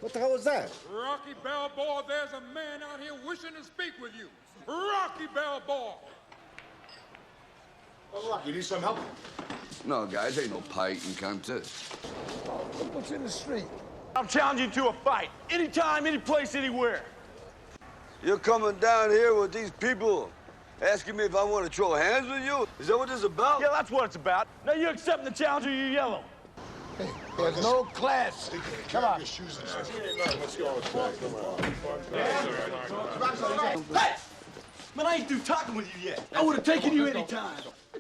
What the hell was that? Rocky Balboa, there's a man out here wishing to speak with you. Rocky Balboa. Oh, Rocky, you need some help? No, guys, ain't no fighting contest. What's in the street? I'm challenging you to a fight. Anytime, any place, anywhere. You're coming down here with these people asking me if I want to throw hands with you? Is that what this is about? Yeah, that's what it's about. Now you accepting the challenge or you yellow? Hey, there's no class. Come on. Let's go. Hey! Man, I ain't through talking with you yet. I would have taken you anytime.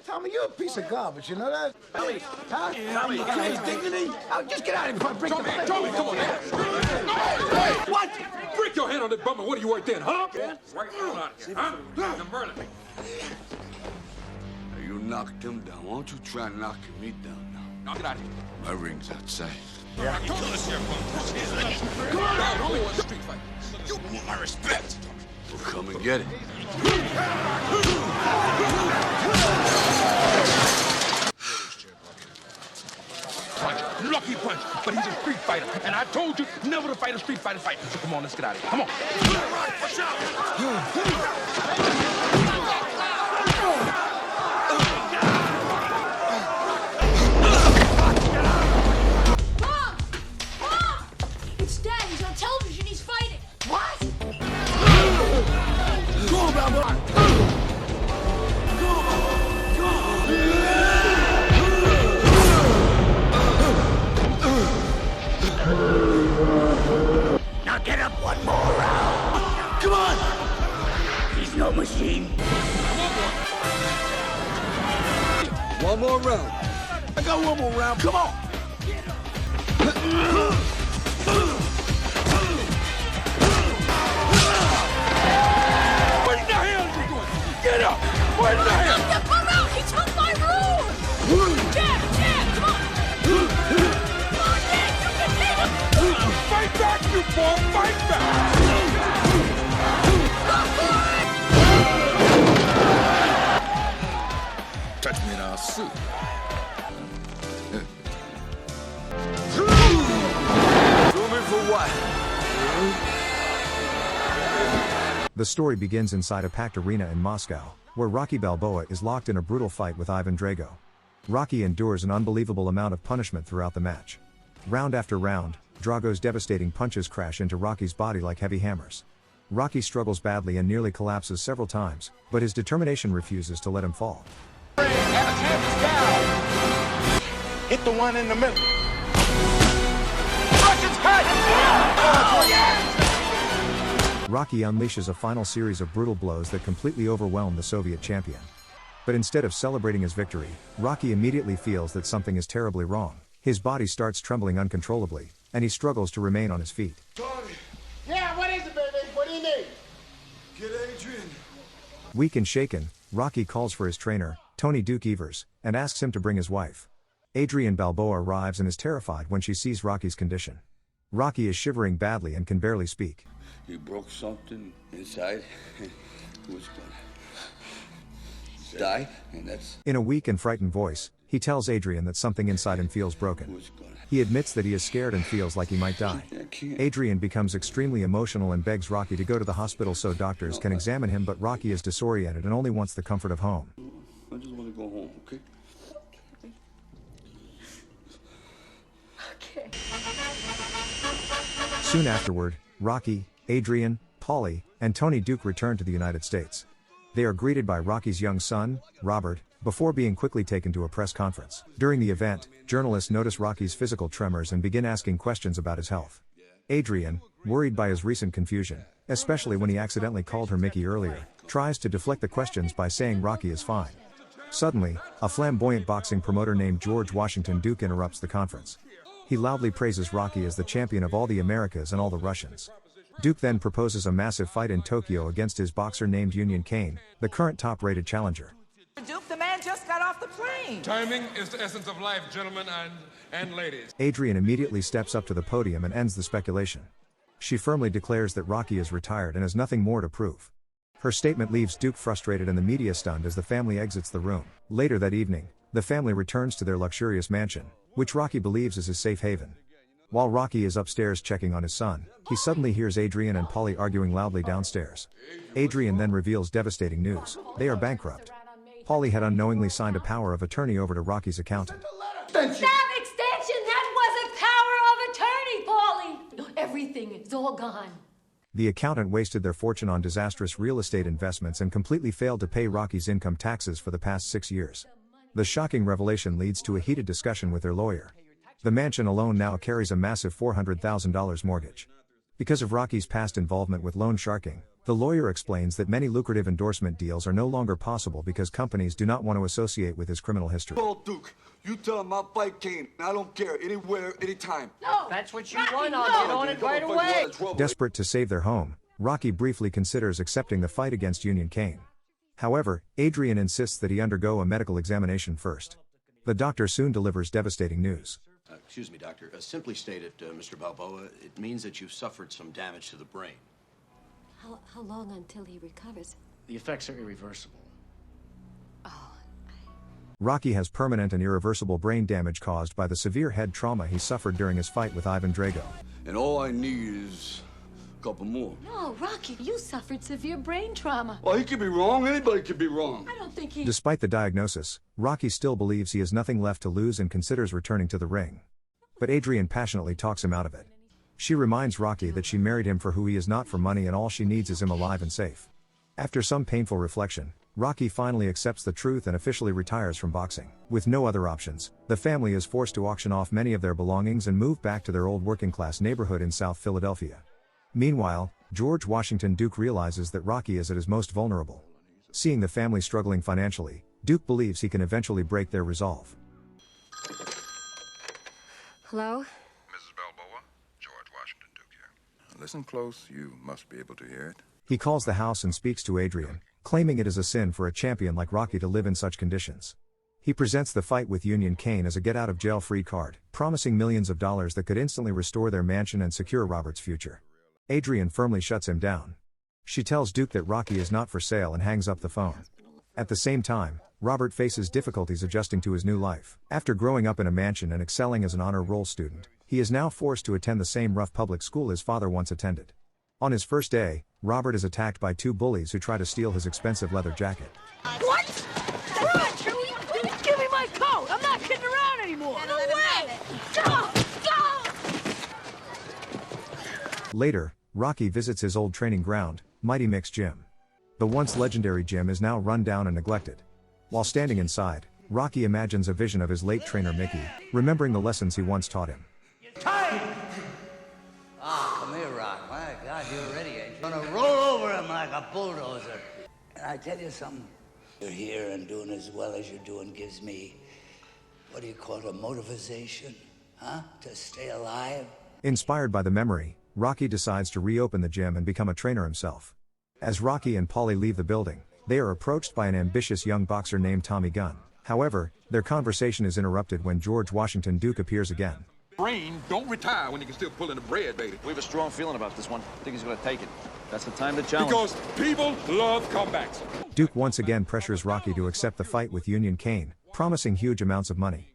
Tommy, you're a piece of garbage, you know that? Tommy, Huh? Tommy, You got any dignity? Oh, just get out of here before I break the Tommy, come on. Hey! What? Break your hand on that bum and what are you worth then, huh? Right on out of here, huh? Now murder me. Now, you knocked him down. Why don't you try knocking me down now? Knock it out of here. My ring's outside. Yeah. Come on, only one street fight. You want my respect. Well, come and get it. Punch, lucky punch, but he's a street fighter, and I told you never to fight a street fighter fight. So come on, let's get out of here. Come on. Mom! It's Dad. He's on television. He's fighting. What? Go on, Balboa! Now get up one more round. Come on! He's no machine. One more round. I got one more round. Come on! What in the hell are you doing? Get up! What in the hell? Come out! He took my room! Dad! Come on! Come on, Dad! You can take him! Fight back, you boy! Fight back! Touch me and I'll sue. Sue me for what? The story begins inside a packed arena in Moscow, where Rocky Balboa is locked in a brutal fight with Ivan Drago. Rocky endures an unbelievable amount of punishment throughout the match. Round after round, Drago's devastating punches crash into Rocky's body like heavy hammers. Rocky struggles badly and nearly collapses several times, but his determination refuses to let him fall. Hit the one in the middle. Russians cut! Oh, yeah! Rocky unleashes a final series of brutal blows that completely overwhelm the Soviet champion. But instead of celebrating his victory, Rocky immediately feels that something is terribly wrong. His body starts trembling uncontrollably, and he struggles to remain on his feet. Tommy, Yeah, what is it, baby? What do you need? get Adrian. Weak and shaken, Rocky calls for his trainer, Tony Duke Evers, and asks him to bring his wife. Adrian Balboa arrives and is terrified when she sees Rocky's condition. Rocky is shivering badly and can barely speak. He broke something inside. Who's gonna die? And that's In a weak and frightened voice, he tells Adrian that something inside him feels broken. who's gonna. He admits that he is scared and feels like he might die. I can't. Adrian becomes extremely emotional and begs Rocky to go to the hospital so doctors can examine him, but Rocky is disoriented and only wants the comfort of home. I just want to go home, okay? Okay. Soon afterward, Rocky, Adrian, Paulie, and Tony Duke return to the United States. They are greeted by Rocky's young son, Robert, before being quickly taken to a press conference. During the event, journalists notice Rocky's physical tremors and begin asking questions about his health. Adrian, worried by his recent confusion, especially when he accidentally called her Mickey earlier, tries to deflect the questions by saying Rocky is fine. Suddenly, a flamboyant boxing promoter named George Washington Duke interrupts the conference. He loudly praises Rocky as the champion of all the Americas and all the Russians. Duke then proposes a massive fight in Tokyo against his boxer named Union Kane, the current top-rated challenger. Duke, the man just got off the plane. Timing is the essence of life, gentlemen and ladies. Adrian immediately steps up to the podium and ends the speculation. She firmly declares that Rocky is retired and has nothing more to prove. Her statement leaves Duke frustrated and the media stunned as the family exits the room. Later that evening, the family returns to their luxurious mansion, which Rocky believes is his safe haven. While Rocky is upstairs checking on his son, he suddenly hears Adrian and Polly arguing loudly downstairs. Adrian then reveals devastating news. They are bankrupt. Polly had unknowingly signed a power of attorney over to Rocky's accountant. That extension, that was a power of attorney, Paulie. Everything is all gone. The accountant wasted their fortune on disastrous real estate investments and completely failed to pay Rocky's income taxes for the past 6 years. The shocking revelation leads to a heated discussion with their lawyer. The mansion alone now carries a massive $400,000 mortgage. Because of Rocky's past involvement with loan sharking, the lawyer explains that many lucrative endorsement deals are no longer possible because companies do not want to associate with his criminal history. Well, Duke, you tell him I'll fight Kane. I don't care, anywhere, anytime. No, That's what you want. I'll get on it right away. Desperate to save their home, Rocky briefly considers accepting the fight against Union Kane. However, Adrian insists that he undergo a medical examination first. The doctor soon delivers devastating news. Excuse me, Doctor. Simply stated, Mr. Balboa, it means that you've suffered some damage to the brain. How long until he recovers? The effects are irreversible. Rocky has permanent and irreversible brain damage caused by the severe head trauma he suffered during his fight with Ivan Drago. And all I need is a couple more. No, Rocky, you suffered severe brain trauma. Well, he could be wrong. Anybody could be wrong. I don't think he... Despite the diagnosis, Rocky still believes he has nothing left to lose and considers returning to the ring. But Adrian passionately talks him out of it. She reminds Rocky that she married him for who he is, not for money, and all she needs is him alive and safe. After some painful reflection, Rocky finally accepts the truth and officially retires from boxing. With no other options, the family is forced to auction off many of their belongings and move back to their old working-class neighborhood in South Philadelphia. Meanwhile, George Washington Duke realizes that Rocky is at his most vulnerable. Seeing the family struggling financially, Duke believes he can eventually break their resolve. Hello? Mrs. Balboa, George Washington Duke here. Listen close, you must be able to hear it. He calls the house and speaks to Adrian, claiming it is a sin for a champion like Rocky to live in such conditions. He presents the fight with Union Kane as a get-out-of-jail-free card, promising millions of dollars that could instantly restore their mansion and secure Robert's future. Adrian firmly shuts him down. She tells Duke that Rocky is not for sale and hangs up the phone. At the same time, Robert faces difficulties adjusting to his new life. After growing up in a mansion and excelling as an honor roll student, he is now forced to attend the same rough public school his father once attended. On his first day, Robert is attacked by two bullies who try to steal his expensive leather jacket. What? Come on, Chewie. Give me my coat. I'm not kidding around anymore. No way. Go. Later, Rocky visits his old training ground, Mighty Mick's gym. The once legendary gym is now run down and neglected. While standing inside, Rocky imagines a vision of his late trainer Mickey, remembering the lessons he once taught him. Come here, Rock. My God, you're ready, ain't you? Gonna roll over him like a bulldozer. And I tell you something, you're here and doing as well as you're doing gives me, what do you call it, a motivation, huh? To stay alive. Inspired by the memory, Rocky decides to reopen the gym and become a trainer himself. As Rocky and Polly leave the building, they are approached by an ambitious young boxer named Tommy Gunn. However, their conversation is interrupted when George Washington Duke appears again. Brain don't retire when you can still pull in the bread, baby. We have a strong feeling about this one. I think he's going to take it. That's the time to challenge. Because people love comebacks. Duke once again pressures Rocky to accept the fight with Union Kane, promising huge amounts of money.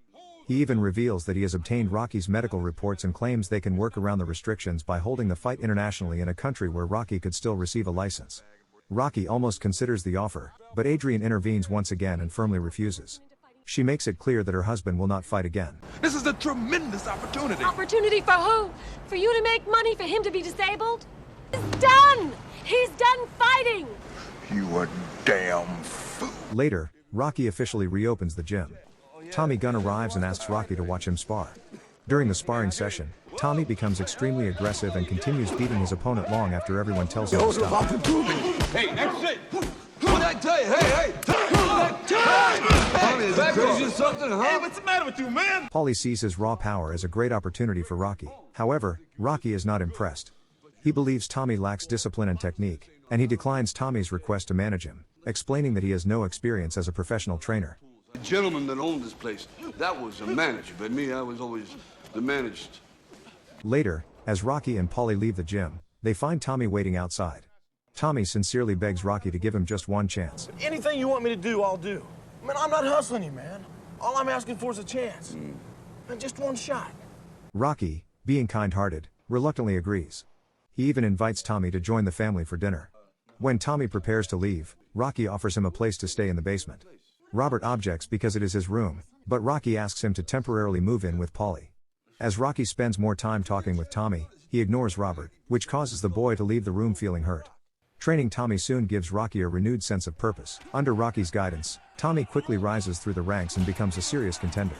He even reveals that he has obtained Rocky's medical reports and claims they can work around the restrictions by holding the fight internationally in a country where Rocky could still receive a license. Rocky almost considers the offer, but Adrian intervenes once again and firmly refuses. She makes it clear that her husband will not fight again. This is a tremendous opportunity. Opportunity for who? For you to make money, for him to be disabled? He's done! He's done fighting! You a damn fool. Later, Rocky officially reopens the gym. Tommy Gunn arrives and asks Rocky to watch him spar. During the sparring session, Tommy becomes extremely aggressive and continues beating his opponent long after everyone tells him to stop. Hey, that's it. What'd I tell you? Hey! Tommy, is that crazy or something, huh? Hey, what's the matter with you, man? Paulie sees his raw power as a great opportunity for Rocky. However, Rocky is not impressed. He believes Tommy lacks discipline and technique, and he declines Tommy's request to manage him, explaining that he has no experience as a professional trainer. The gentleman that owned this place, that was a manager, but me, I was always the managed. Later, as Rocky and Paulie leave the gym, they find Tommy waiting outside. Tommy sincerely begs Rocky to give him just one chance. Anything you want me to do, I'll do. I mean, I'm not hustling you, man. All I'm asking for is a chance. And just one shot. Rocky, being kind-hearted, reluctantly agrees. He even invites Tommy to join the family for dinner. When Tommy prepares to leave, Rocky offers him a place to stay in the basement. Robert objects because it is his room, but Rocky asks him to temporarily move in with Paulie. As Rocky spends more time talking with Tommy, he ignores Robert, which causes the boy to leave the room feeling hurt. Training Tommy soon gives Rocky a renewed sense of purpose. Under Rocky's guidance, Tommy quickly rises through the ranks and becomes a serious contender.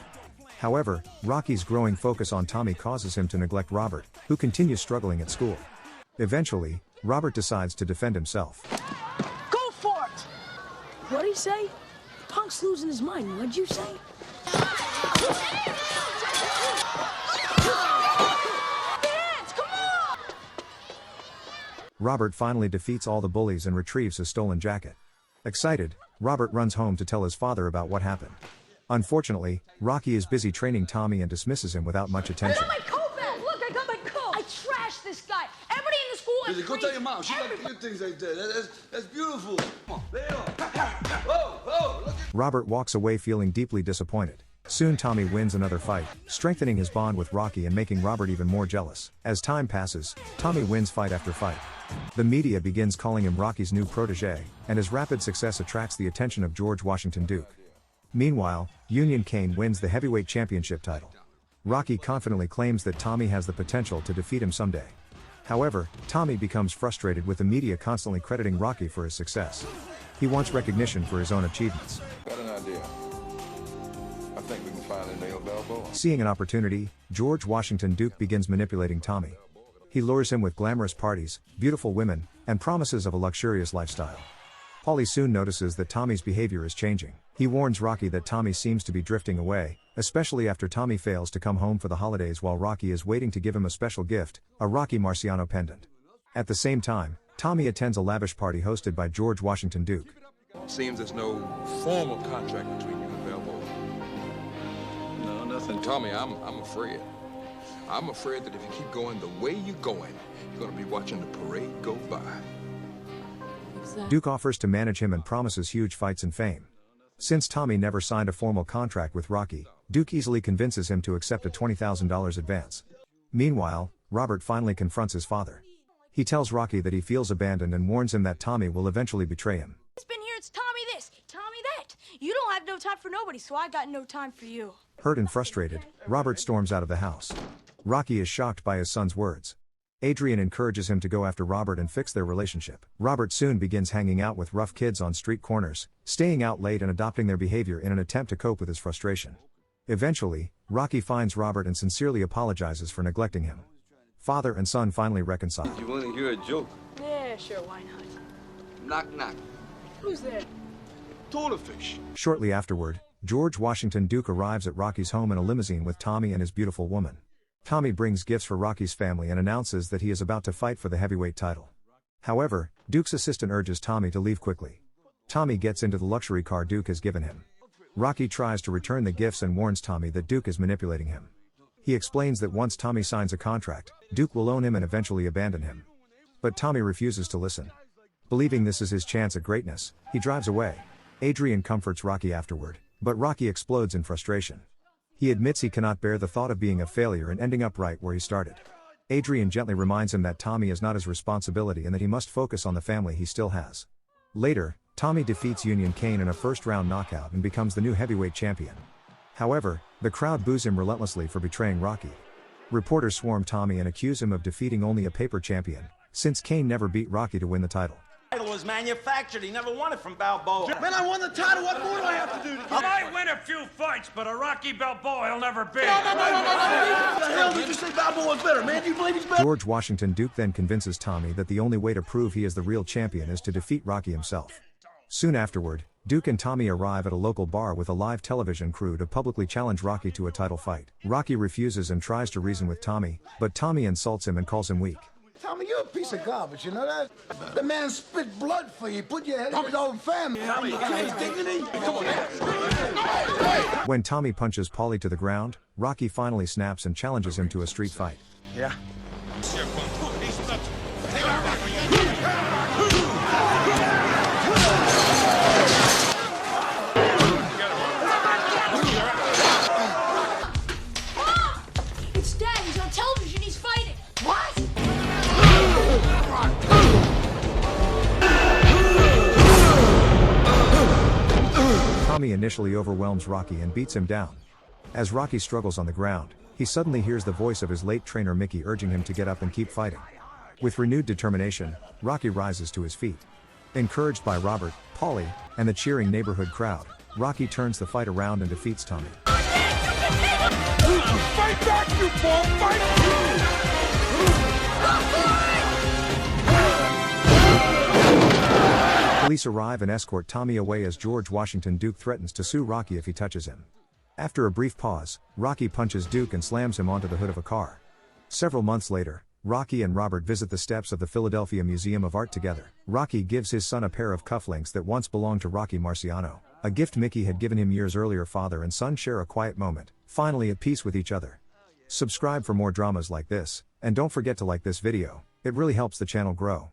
However, Rocky's growing focus on Tommy causes him to neglect Robert, who continues struggling at school. Eventually, Robert decides to defend himself. Go for it! What'd he say? Punk's losing his mind, what'd you say? Robert finally defeats all the bullies and retrieves his stolen jacket. Excited, Robert runs home to tell his father about what happened. Unfortunately, Rocky is busy training Tommy and dismisses him without much attention. I got my coat back! Look, I got my coat! I trashed this guy! Everybody in the school is Go tell your mom. She got good things right there. That's beautiful. Come on, lay it on. Whoa, look at... Robert walks away feeling deeply disappointed. Soon Tommy wins another fight, strengthening his bond with Rocky and making Robert even more jealous. As time passes, Tommy wins fight after fight. The media begins calling him Rocky's new protege, and his rapid success attracts the attention of George Washington Duke. Meanwhile, Union Kane wins the heavyweight championship title. Rocky confidently claims that Tommy has the potential to defeat him someday. However, Tommy becomes frustrated with the media constantly crediting Rocky for his success. He wants recognition for his own achievements. Got an idea. I think we can finally nail Balboa. Seeing an opportunity, George Washington Duke begins manipulating Tommy. He lures him with glamorous parties, beautiful women, and promises of a luxurious lifestyle. Paulie soon notices that Tommy's behavior is changing. He warns Rocky that Tommy seems to be drifting away, especially after Tommy fails to come home for the holidays while Rocky is waiting to give him a special gift, a Rocky Marciano pendant. At the same time, Tommy attends a lavish party hosted by George Washington Duke. Seems there's no formal contract between you and Balboa. No, nothing. Tommy, I'm afraid. I'm afraid that if you keep going the way you're going, you're going to be watching the parade go by. Duke offers to manage him and promises huge fights and fame. Since Tommy never signed a formal contract with Rocky, Duke easily convinces him to accept a $20,000 advance. Meanwhile, Robert finally confronts his father. He tells Rocky that he feels abandoned and warns him that Tommy will eventually betray him. It's been here, it's Tommy this, Tommy that. You don't have no time for nobody, so I got no time for you. Hurt and frustrated, Robert storms out of the house. Rocky is shocked by his son's words. Adrian encourages him to go after Robert and fix their relationship. Robert soon begins hanging out with rough kids on street corners, staying out late and adopting their behavior in an attempt to cope with his frustration. Eventually, Rocky finds Robert and sincerely apologizes for neglecting him. Father and son finally reconcile. You want to hear a joke? Yeah, sure, why not? Knock, knock. Who's there? Tuna fish. Shortly afterward, George Washington Duke arrives at Rocky's home in a limousine with Tommy and his beautiful woman. Tommy brings gifts for Rocky's family and announces that he is about to fight for the heavyweight title. However, Duke's assistant urges Tommy to leave quickly. Tommy gets into the luxury car Duke has given him. Rocky tries to return the gifts and warns Tommy that Duke is manipulating him. He explains that once Tommy signs a contract, Duke will own him and eventually abandon him. But Tommy refuses to listen. Believing this is his chance at greatness, he drives away. Adrian comforts Rocky afterward, but Rocky explodes in frustration. He admits he cannot bear the thought of being a failure and ending up right where he started. Adrian gently reminds him that Tommy is not his responsibility and that he must focus on the family he still has. Later, Tommy defeats Union Kane in a first-round knockout and becomes the new heavyweight champion. However, the crowd boos him relentlessly for betraying Rocky. Reporters swarm Tommy and accuse him of defeating only a paper champion, since Kane never beat Rocky to win the title. The title was manufactured. He never won it from Balboa. Man, I won the title. What more do I have to do to get it? I might win a few fights, but a Rocky Balboa he'll never beat. No. What the hell did you say Balboa's better, man? Do you believe he's better? George Washington Duke then convinces Tommy that the only way to prove he is the real champion is to defeat Rocky himself. Soon afterward, Duke and Tommy arrive at a local bar with a live television crew to publicly challenge Rocky to a title fight. Rocky refuses and tries to reason with Tommy, but Tommy insults him and calls him weak. Tommy, you're a piece of garbage, you know that? The man spit blood for you. Put your head in his own family. Tommy, you got his dignity? When Tommy punches Paulie to the ground, Rocky finally snaps and challenges him to a street fight. Yeah. It's Dad. He's on television. Tommy initially overwhelms Rocky and beats him down. As Rocky struggles on the ground, he suddenly hears the voice of his late trainer Mickey urging him to get up and keep fighting. With renewed determination, Rocky rises to his feet. Encouraged by Robert, Paulie, and the cheering neighborhood crowd, Rocky turns the fight around and defeats Tommy. Fight back, you ball! Fight! Police arrive and escort Tommy away as George Washington Duke threatens to sue Rocky if he touches him. After a brief pause, Rocky punches Duke and slams him onto the hood of a car. Several months later, Rocky and Robert visit the steps of the Philadelphia Museum of Art together. Rocky gives his son a pair of cufflinks that once belonged to Rocky Marciano, a gift Mickey had given him years earlier. Father and son share a quiet moment, finally at peace with each other. Subscribe for more dramas like this, and don't forget to like this video, it really helps the channel grow.